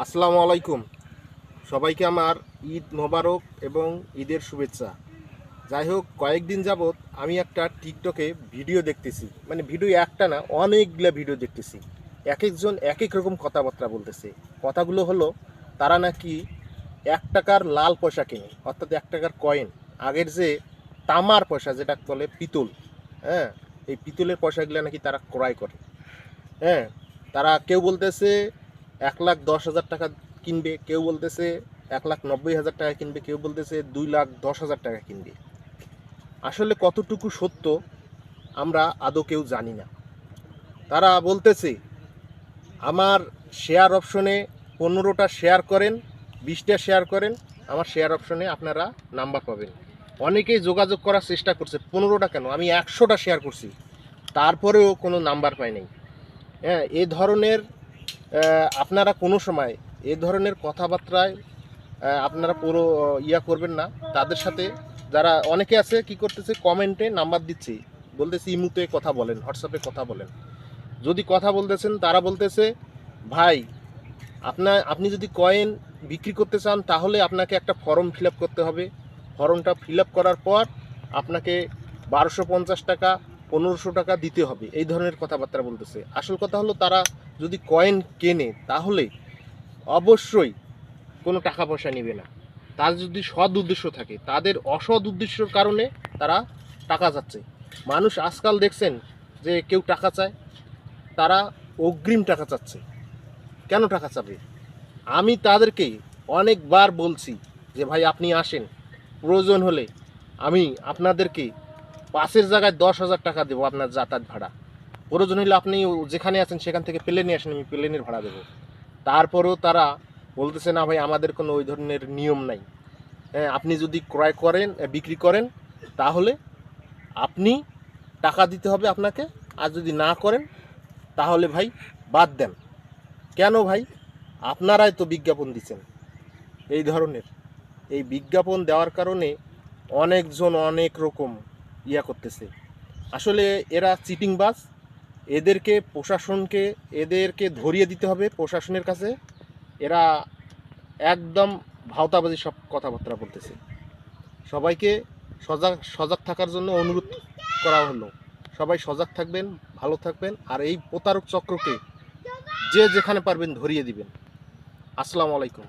আসসালামু আলাইকুম। সবাইকে আমার ঈদ মোবারক এবং ঈদের শুভেচ্ছা। যাই হোক, কয়েকদিন যাবৎ আমি একটা টিকটকে ভিডিও দেখতেছি, মানে ভিডিও একটা না, অনেকগুলো ভিডিও দেখতেছি। এক একজন এক এক রকম কথাবার্তা বলতেছে। কথাগুলো হলো, তারা নাকি 1 টাকার লাল পয়সা কেনে, অর্থাৎ 1 টাকার কয়েন। আগের যে তামার পয়সা, যেটা বলে পিতল, হ্যাঁ, এই পিতলের পয়সাগুলো নাকি তারা ক্রয় করে। হ্যাঁ, তারা কেউ বলতেছে 1,10,000 টাকা কিনবে, কেউ বলতেছে 1,90,000 টাকা কিনবে, কেউ বলতেছে 2,10,000 টাকা কিনবে। আসলে কতটুকু সত্য আমরা আদৌ কেউ জানি না। তারা বলতেছে আমার শেয়ার অপশনে 15টা শেয়ার করেন, 20টা শেয়ার করেন, আমার শেয়ার অপশনে আপনারা নাম্বার পাবেন। অনেকেই যোগাযোগ করার চেষ্টা করছে, 15টা কেন, আমি 100টা শেয়ার করছি, তারপরেও কোনো নাম্বার পাই নাই। হ্যাঁ, এই ধরনের আপনারা কোনো সময় এ ধরনের কথাবার্তায় আপনারা পুরো করবেন না তাদের সাথে। যারা অনেকে আছে কি করতেছে, কমেন্টে নাম্বার দিচ্ছে, বলতেছে ইমুতে কথা বলেন, হোয়াটসঅ্যাপে কথা বলেন। যদি কথা বলতেছেন, তারা বলতেছে ভাই আপনি যদি কয়েন বিক্রি করতে চান তাহলে আপনাকে একটা ফর্ম ফিল আপ করতে হবে। ফর্মটা ফিল আপ করার পর আপনাকে 1250 টাকা 1500 টাকা দিতে হবে। এই ধরনের কথাবার্তা বলতেছে। আসল কথা হলো, তারা যদি কয়েন কেনে তাহলে অবশ্যই কোনো টাকা পয়সা নেবে না। তার যদি সৎ উদ্দেশ্য থাকে, তাদের অসৎ উদ্দেশ্যের কারণে তারা টাকা চাচ্ছে। মানুষ আজকাল দেখছেন যে কেউ টাকা চায়, তারা অগ্রিম টাকা চাচ্ছে। কেন টাকা চাবে? আমি তাদেরকে অনেকবার বলছি যে ভাই আপনি আসেন, প্রয়োজন হলে আমি আপনাদেরকে বাসের জায়গায় 10,000 টাকা দেবো আপনার যাতায়াত ভাড়া। প্রয়োজন হলে আপনি যেখানে আছেন সেখান থেকে প্লেনে আসেন, আমি প্লেনের ভাড়া দেবো। তারপরেও তারা বলতেছে না ভাই আমাদের কোনো ওই ধরনের নিয়ম নাই। হ্যাঁ, আপনি যদি ক্রয় করেন, বিক্রি করেন, তাহলে আপনি টাকা দিতে হবে আপনাকে, আর যদি না করেন তাহলে ভাই বাদ দেন। কেন ভাই? আপনারাই তো বিজ্ঞাপন দিচ্ছেন এই ধরনের। এই বিজ্ঞাপন দেওয়ার কারণে অনেকজন অনেক রকম করতেছে। আসলে এরা চিটিংবাজ। এদেরকে ধরিয়ে দিতে হবে প্রশাসনের কাছে। এরা একদম ভাওতাবাজি সব কথাবার্তা বলতেছে। সবাইকে সজাগ সজাগ থাকার জন্য অনুরোধ করা হলো। সবাই সজাগ থাকবেন, ভালো থাকবেন, আর এই প্রতারক চক্রকে যে যেখানে পারবেন ধরিয়ে দিবেন। আসসালামু আলাইকুম।